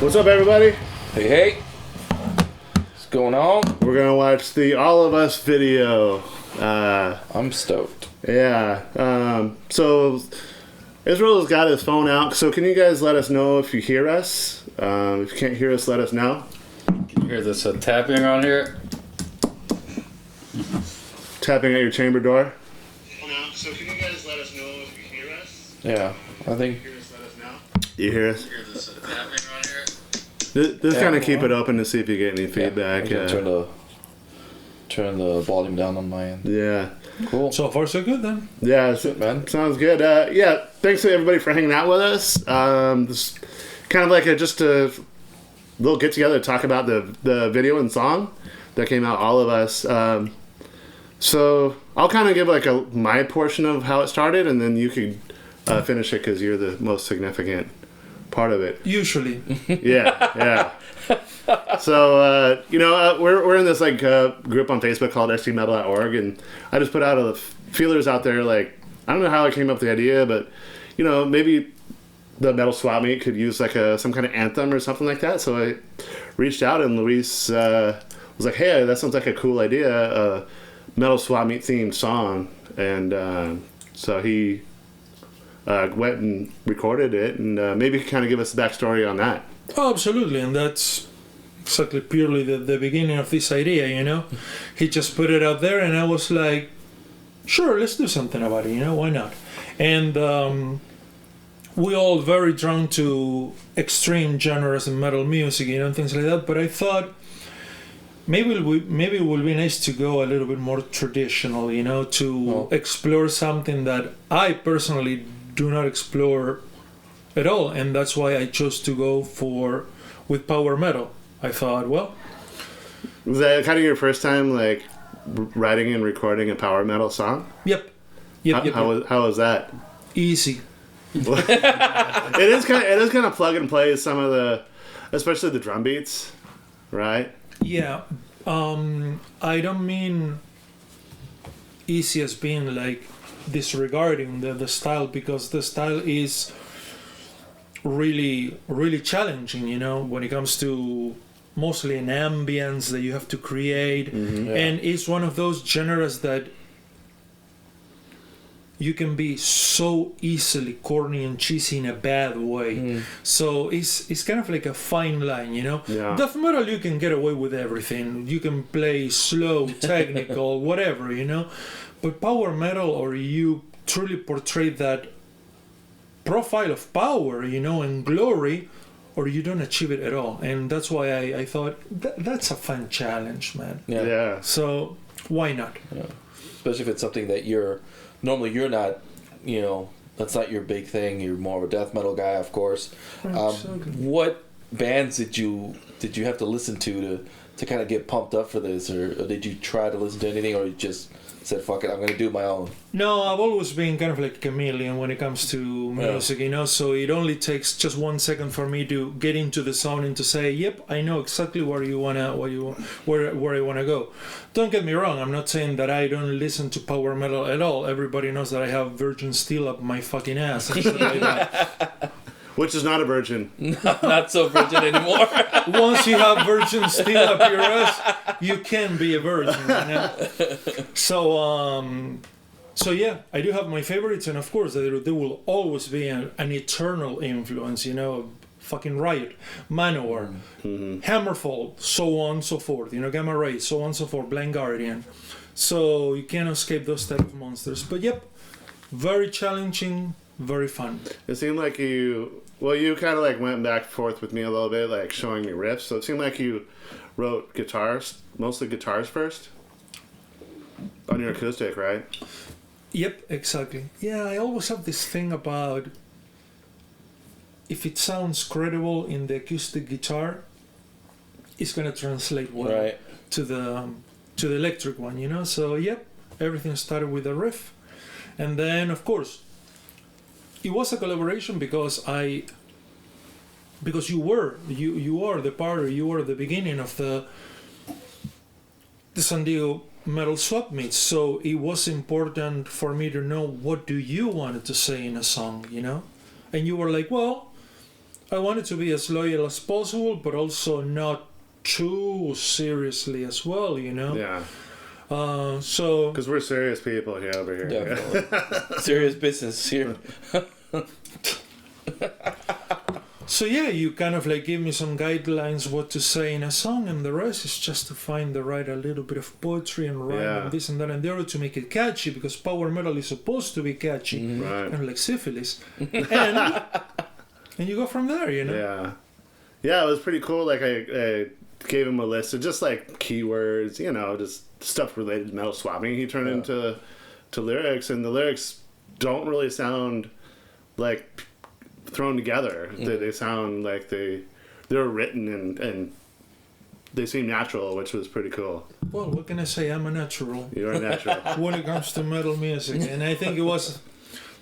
What's up, everybody? Hey, hey. What's going on? We're gonna watch the All of Us video. I'm stoked. Yeah. So Israel's got his phone out. So can you guys let us know if you hear us? If you can't hear us, let us know. Can you hear this tapping around here? Tapping at your chamber door. So can you guys let us know if you hear us? Yeah, I think. You hear us? Hear this tapping around here? Just kind of keep it open to see if you get any feedback. Yeah, turn the volume down on my end. Yeah. Cool. So far, so good then. Yeah, Good, man. Sounds good. Yeah, thanks to everybody for hanging out with us. This kind of like just a little get together to talk about the video and song that came out, All of Us. So I'll kind of give like my portion of how it started, and then you could finish it because you're the most significant part of it. Usually. Yeah. So we're in this like group on Facebook called scmetal.org, and I just put out feelers out there. Like, I don't know how I came up with the idea, but maybe the Metal Swap Meet could use like some kind of anthem or something like that. So I reached out, and Luis was like, "Hey, that sounds like a cool idea, Metal Swap Meet themed song." And so he went and recorded it, and maybe he kind of give us the backstory on that. Oh, absolutely, and that's exactly purely the beginning of this idea, He just put it out there, and I was like, sure, let's do something about it, why not? And we all very drawn to extreme genres in metal music, things like that, but I thought maybe it would be nice to go a little bit more traditional, to explore something that I personally do not explore at all, and that's why I chose to go with power metal. I thought, well, was that kind of your first time like writing and recording a power metal song? Yep. How was that? Easy. It is kind of plug and play some of especially the drum beats, right? Yeah. I don't mean easy as being like disregarding the style, because the style is really, really challenging, when it comes to mostly an ambience that you have to create. Mm-hmm. Yeah. And it's one of those genres that you can be so easily corny and cheesy in a bad way. So it's kind of like a fine line, Yeah. Death metal, you can get away with everything. You can play slow, technical, whatever, But power metal, or you truly portray that profile of power, and glory, or you don't achieve it at all. And that's why I thought that's a fun challenge, man. Yeah. So why not? Yeah. Especially if it's something that you're not, that's not your big thing. You're more of a death metal guy, of course. Exactly. What bands did you have to listen to kind of get pumped up for this, or did you try to listen to anything, or you just said, fuck it, I'm going to do my own? No, I've always been kind of like a chameleon when it comes to music, so it only takes just 1 second for me to get into the zone and to say, yep, I know exactly where I want to go. Don't get me wrong, I'm not saying that I don't listen to power metal at all. Everybody knows that I have Virgin Steel up my fucking ass and shit like that. Which is not a virgin. Not so virgin anymore. Once you have Virgin Steel up your ass, you can be a virgin, So yeah, I do have my favorites, and of course there will always be an eternal influence, fucking Riot, Manowar, Hammerfall, so on so forth, Gamma Ray, so on so forth, Blind Guardian. So you can't escape those type of monsters. But yep, very challenging, very fun. It seemed like you kind of like went back and forth with me a little bit, like showing me riffs. So it seemed like you wrote mostly guitars first on your acoustic, right? Yep, exactly. Yeah, I always have this thing about if it sounds credible in the acoustic guitar, it's gonna translate well Right. to the electric one, So yep, everything started with a riff, and then of course it was a collaboration because you are the part, you are the beginning of the San Diego Metal Swap Meets, so it was important for me to know what do you want to say in a song, And you were like, well, I wanted to be as loyal as possible, but also not too seriously as well, you know. Yeah. So Because we're serious people here over here. Definitely. Serious business here. so yeah, you kind of like give me some guidelines what to say in a song, and the rest is just to find the right a little bit of poetry and rhyme Yeah. and this and that and the other to make it catchy, because power metal is supposed to be catchy, Right. kind of like syphilis, and you go from there, you know. Yeah. Yeah, it was pretty cool. Like, I gave him a list of just, like, keywords, you know, just stuff related to metal swapping. He turned into lyrics, and the lyrics don't really sound like thrown together. They sound like they're written and they seem natural, which was pretty cool. Well, what can I say? I'm a natural You're a natural. when it comes to metal music, and I think it was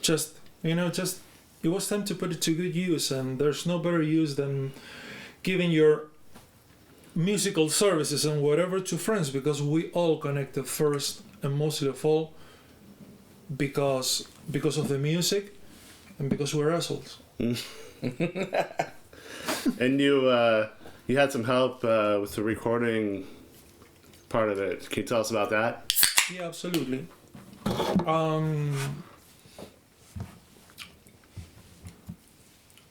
just, you know, it was time to put it to good use, and there's no better use than giving your musical services and whatever to friends, because we all connected first and mostly of all because of the music and because we're assholes. And you had some help with the recording part of it. Can you tell us about that? Yeah, absolutely.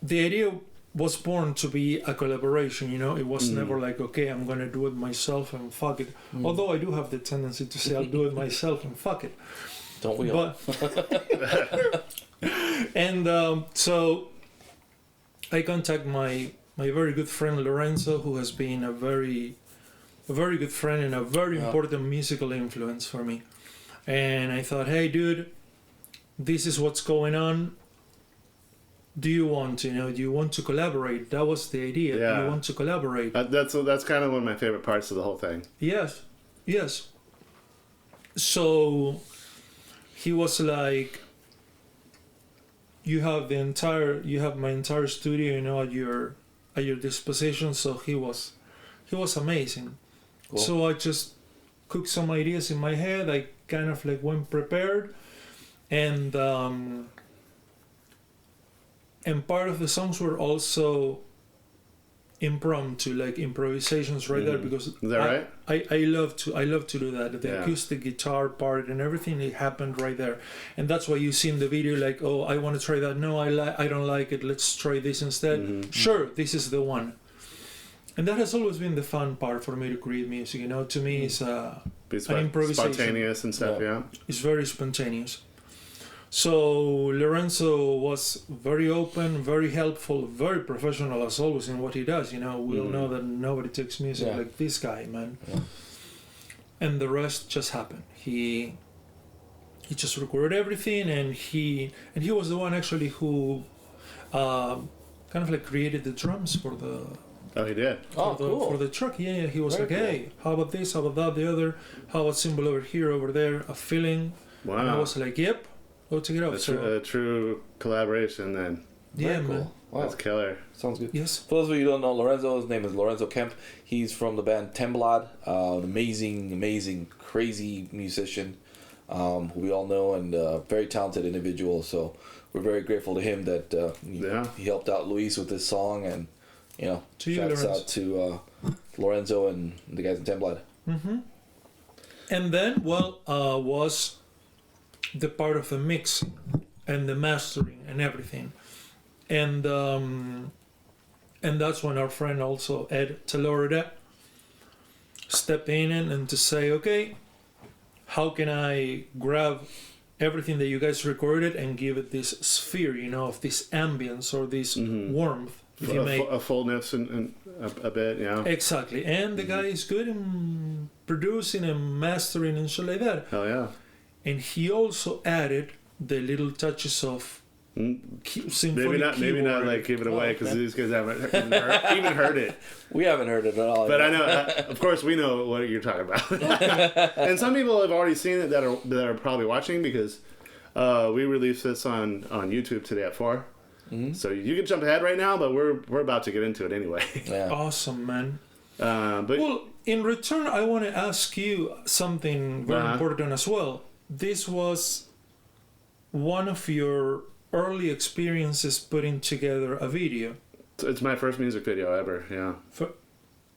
The idea was born to be a collaboration, you know. It was never like, okay, I'm gonna do it myself and fuck it. Although I do have the tendency to say I'll do it myself and fuck it. Don't we all? But and so I contact my very good friend Lorenzo, who has been a very good friend and a very important musical influence for me. And I thought, hey, dude, this is what's going on. Do you want to collaborate? That was the idea. Yeah. Do you want to collaborate? That's kind of one of my favorite parts of the whole thing. Yes. So he was like, you have my entire studio, you know, at your disposition. So he was amazing. Cool. So I just cooked some ideas in my head. I kind of like went prepared, and part of the songs were also impromptu, like improvisations right there, because Is that right? I love to do that. The acoustic guitar part and everything, it happened right there, and that's why you see in the video like, oh, I want to try that. No, I don't like it. Let's try this instead. Sure, this is the one. And that has always been the fun part for me to create music. You know, to me, it's an improvisation. Spontaneous and stuff. Yeah. It's very spontaneous. So Lorenzo was very open, very helpful, very professional as always in what he does. You know, we all know that nobody takes music like this guy, man. Yeah. And the rest just happened. He just recorded everything, and he was the one actually who kind of like created the drums for the. Oh, he did. For the track. Yeah, he was Very like, hey, how about this, how about that, the other, how about symbol over here, over there, a feeling. Wow. And I was like, yep, go check it out. A true collaboration then. Yeah, Very man. cool. Wow. That's killer. Sounds good. Yes. For those of you who don't know Lorenzo, his name is Lorenzo Kemp. He's from the band Temblad, an amazing, crazy musician who we all know, and very talented individual. So we're very grateful to him that he helped out Luis with this song, and you know, shouts out to Lorenzo and the guys in Temblad. Mm-hmm. And then, was the part of the mixing and the mastering and everything. And that's when our friend also Ed Telorida stepped in and to say, okay, how can I grab everything that you guys recorded and give it this sphere, you know, of this ambience or this warmth, if you may. A fullness and a bit, yeah. Exactly. And the guy is good in producing and mastering and shit like that. Hell yeah. And he also added the little touches of symphonic Maybe not like give it away because these guys haven't even heard it. We haven't heard it at all. But I know, of course, we know what you're talking about. And some people have already seen it that are probably watching because we released this on YouTube today at 4. Mm-hmm. So you can jump ahead right now, but we're about to get into it anyway. Yeah. Awesome, man. But well, in return, I want to ask you something very important as well. This was one of your early experiences putting together a video. It's my first music video ever. Yeah.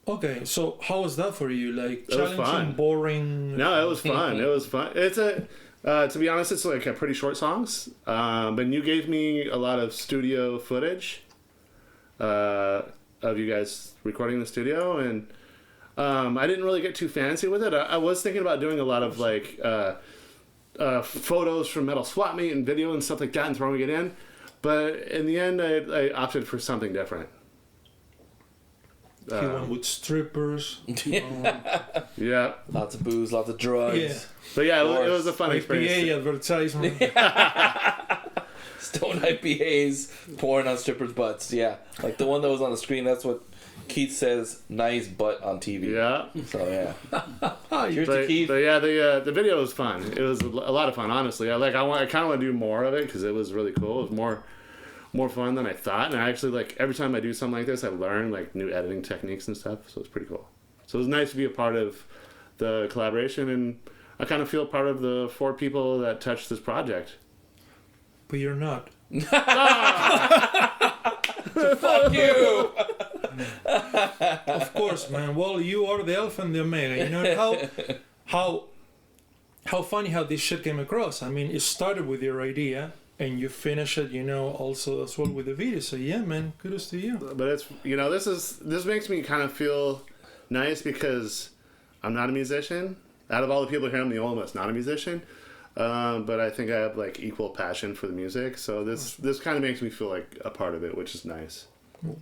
Okay, so how was that for you? Like It was challenging, fun. boring? No, it was fun. It was fun. It's to be honest, it's like a pretty short songs. But you gave me a lot of studio footage of you guys recording in the studio, and I didn't really get too fancy with it. I was thinking about doing a lot of like photos from Metal Swap Meet and video and stuff like that and throwing it in. But in the end, I opted for something different. He went with strippers. Yeah. Lots of booze, lots of drugs. Yeah. But yeah, it was a fun experience. IPA advertisement. Stone IPAs pouring on strippers' butts. Yeah, like the one that was on the screen. That's what Keith says. Nice butt on TV. Yeah. So yeah. Cheers to But Keith. yeah, the video was fun. It was a lot of fun, honestly. I kind of want to do more of it because it was really cool. It was more fun than I thought, and I actually like every time I do something like this, I learn like new editing techniques and stuff. So it's pretty cool. So it was nice to be a part of the collaboration, and I kind of feel part of the 4 people that touched this project. But you're not. Fuck you. Of course, man. Well, you are the alpha and the omega. You know how funny how this shit came across. I mean, it started with your idea, and you finish it, you know, also as well with the video. So yeah, man, kudos to you. But it's this makes me kind of feel nice because I'm not a musician. Out of all the people here, I'm the only one that's not a musician. But I think I have like equal passion for the music, so this kind of makes me feel like a part of it, which is nice. All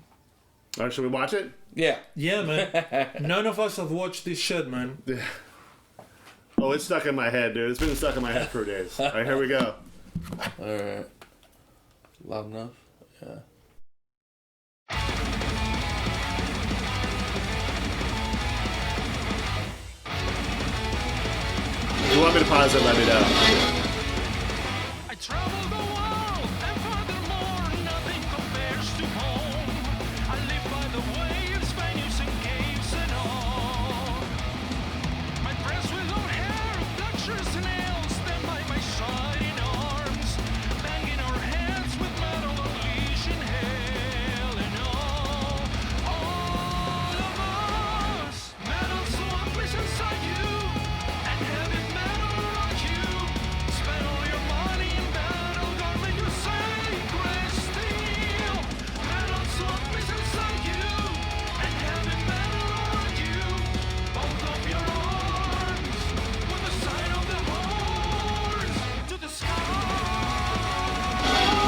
right, should we watch it? Yeah. Yeah, man. None of us have watched this shit, man. Oh, it's stuck in my head, dude. It's been stuck in my head for days. All right, here we go. All right. Loud enough. Yeah. If you want me to pause it, let me know. I travel the world and furthermore nothing compares to home. I live by the waves, venues and caves and all. My friends without hair, luxurious nails, stand by my side in arms, banging our heads with metal unleashing hell and all of us. Metal swamp is inside you, and heavy metal rock you. Spend all your money in battle garment, you sacred steel. Metal swamp is inside you, and heavy metal rock you. Both of your arms, with the sign of the horns, to the sky.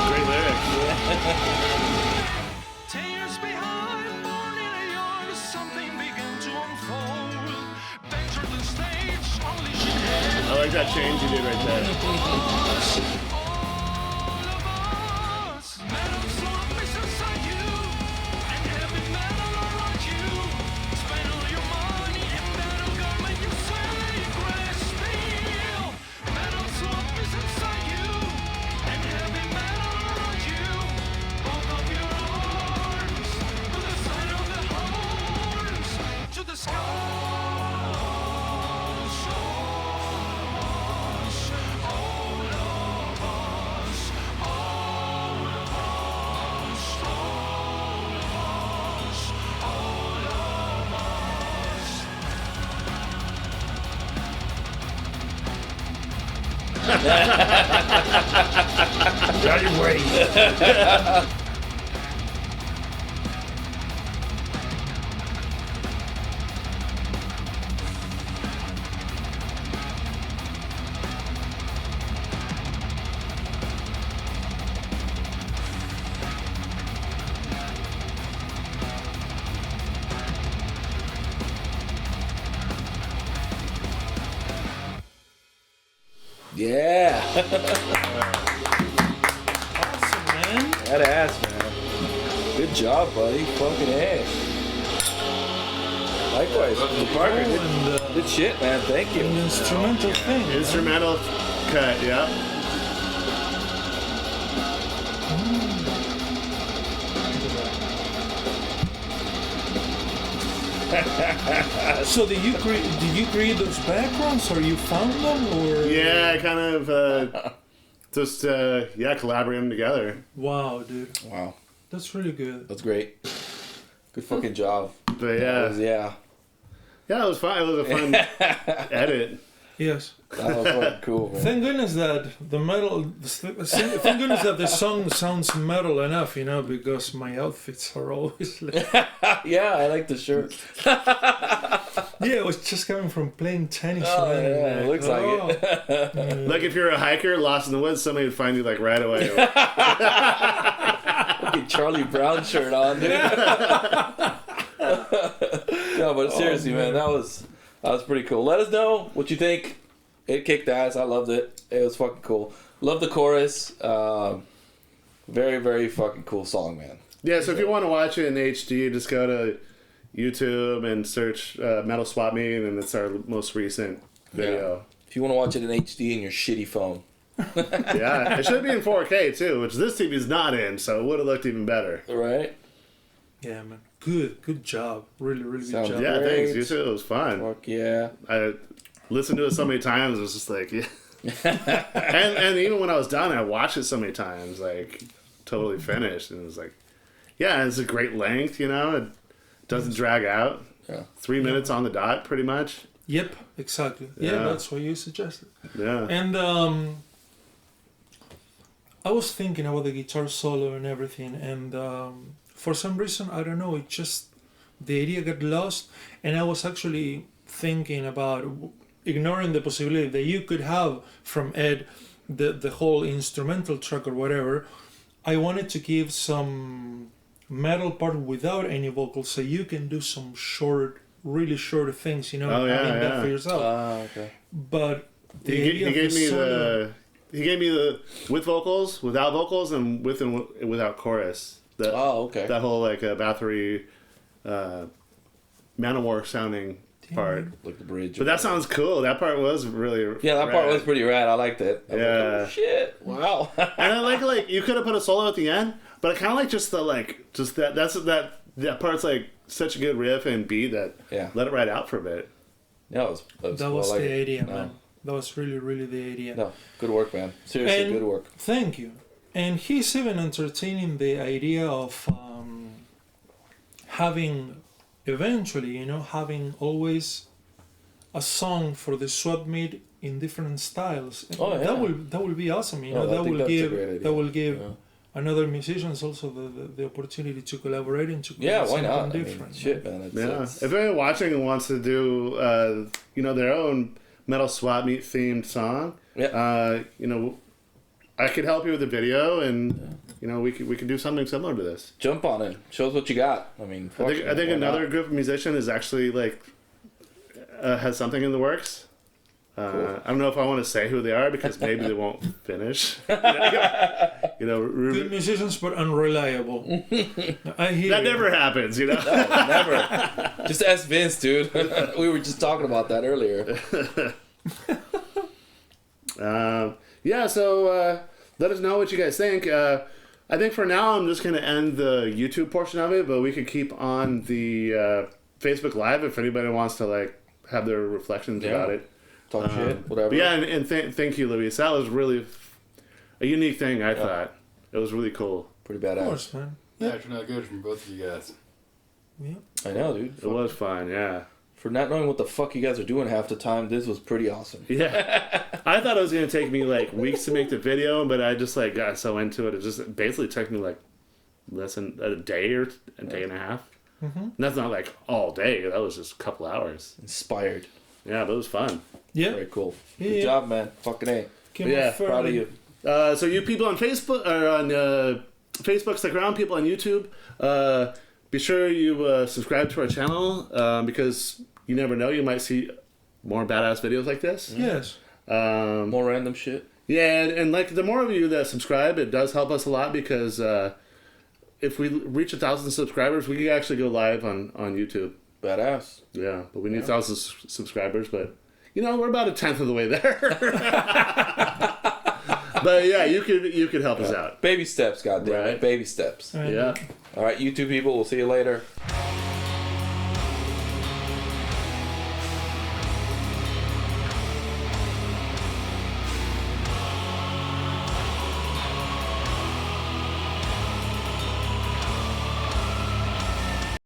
Great lyrics. 10 years behind, born in a yard, something began to unfold. Venture the stage, unleashing hell. I like that change you did right there. All of us. Metal swamp is inside you, and heavy metal around you. Spend all your money in metal garment, you sacred steel. Metal swamp is inside you, and heavy metal around you. Both of your arms, to the sign of the horns, to the sky. Yeah. Awesome, man. That ass, man. Good job, buddy. Fucking A. Likewise. Parker. Oh, and Good shit, man. Thank you. an instrumental thing. Instrumental cut, yeah. So did you create those backgrounds, or you found them, or? Yeah, I kind of just collaborating together. Wow, dude. Wow. That's really good. That's great. Good fucking job. But That yeah, was- it was fun. It was a fun edit. Yes. That was fucking cool, man. Thank goodness that thank goodness that the song sounds metal enough, you know, because my outfits are always like, Yeah, I like the shirt. yeah, it was just coming from playing tennis. Oh, man. yeah, it looks like it. Like if you're a hiker lost in the woods, somebody would find you like right away. Fucking Charlie Brown shirt on, dude. No, but seriously, man, that was pretty cool. Let us know what you think. It kicked ass. I loved it. It was fucking cool. Love the chorus. Very, very fucking cool song, man. Yeah, so if you want to watch it in HD, just go to YouTube and search Metal Swap Meet, and it's our most recent video. If you want to watch it in HD in your shitty phone. Yeah, it should be in 4K too, which this TV's not in, so it would have looked even better. Right? Yeah, man. Good job. Really, really good Sounds job. Yeah, Great. thanks. You too. It was fun. Fuck yeah. I listened to it so many times. It was just like, yeah. and even when I was done, I watched it so many times, like totally finished, and it was like, yeah, it's a great length. You know, it doesn't drag out. Yeah. 3 minutes on the dot, pretty much. Yep, exactly. Yeah, Yeah. that's what you suggested. Yeah. And I was thinking about the guitar solo and everything, and for some reason, I don't know, it just, the idea got lost, and I was actually thinking about ignoring the possibility that you could have from Ed the whole instrumental track or whatever. I wanted to give some metal part without any vocals, so you can do some short, really short things, you know, Oh, yeah, having that yeah. for yourself. Okay. But the He idea of gave me solo- he gave me the with vocals, without vocals, and with and without chorus. That Oh, okay. that whole like Bathory, Manowar sounding part. Like the bridge. But that sounds cool. That part was really Yeah, that part rad. was pretty rad. I liked it. I was like, Yeah. oh, shit. Wow. And I like you could have put a solo at the end, but I kind of like just that part's like such a good riff and beat that Yeah. let it ride out for a bit. Yeah, that That cool. was I like the it. idea, No. man. That was really, really the idea. No, good work, man. Seriously, And- good work. Thank you. And he's even entertaining the idea of having, eventually, you know, having always a song for the swap meet in different styles. Oh, yeah. That will be awesome. You know, Oh, I that think will that's a give great idea. that will give Yeah. another musicians also the opportunity to collaborate and to create Yeah, why something not? I mean, different. shit, man. It's, Yeah. it's- If anyone watching wants to do their own Metal Swap Meet themed song, I could help you with the video, and we could do something similar to this. jump on it. Show us what you got. I mean, I think why another not? group of musicians is actually like has something in the works. Cool. I don't know if I want to say who they are because maybe they won't finish. Good musicians, but unreliable. I hear that you. never happens, you know. Never. Just ask Vince, dude. We were just talking about that earlier. So let us know what you guys think. I think for now I'm just going to end the YouTube portion of it, but we could keep on the Facebook Live if anybody wants to like have their reflections about it. Talk shit, whatever. But yeah, and thank you, Luis. That was really a unique thing, I thought. It was really cool. Pretty Of badass. course, man. Yeah, it turned out good from both of you guys. Yeah. I know, dude. It was fun, yeah. For not knowing what the fuck you guys are doing half the time, this was pretty awesome. Yeah. I thought it was going to take me like weeks to make the video, but I just like got so into it. It just basically took me like less than a day or a day and a half. Mm-hmm. And that's not like all day. That was just a couple hours. Inspired. Yeah, but it was fun. Yeah. Very cool. Yeah, Good yeah. job, man. Fucking A. Came Yeah, off Proud of fairly- you. So you people on Facebook or on Facebook, stick around. People on YouTube, be sure you subscribe to our channel because you never know, you might see more badass videos like this. Yes. More random shit. Yeah, and like the more of you that subscribe, it does help us a lot because if we reach 1,000 subscribers, we can actually go live on YouTube. Badass. Yeah, but we need 1,000 subscribers. But we're about a tenth of the way there. But yeah, you could help us out. Baby steps, goddamn Right. it. Baby steps. Right. Yeah. All right, you two people. We'll see you later.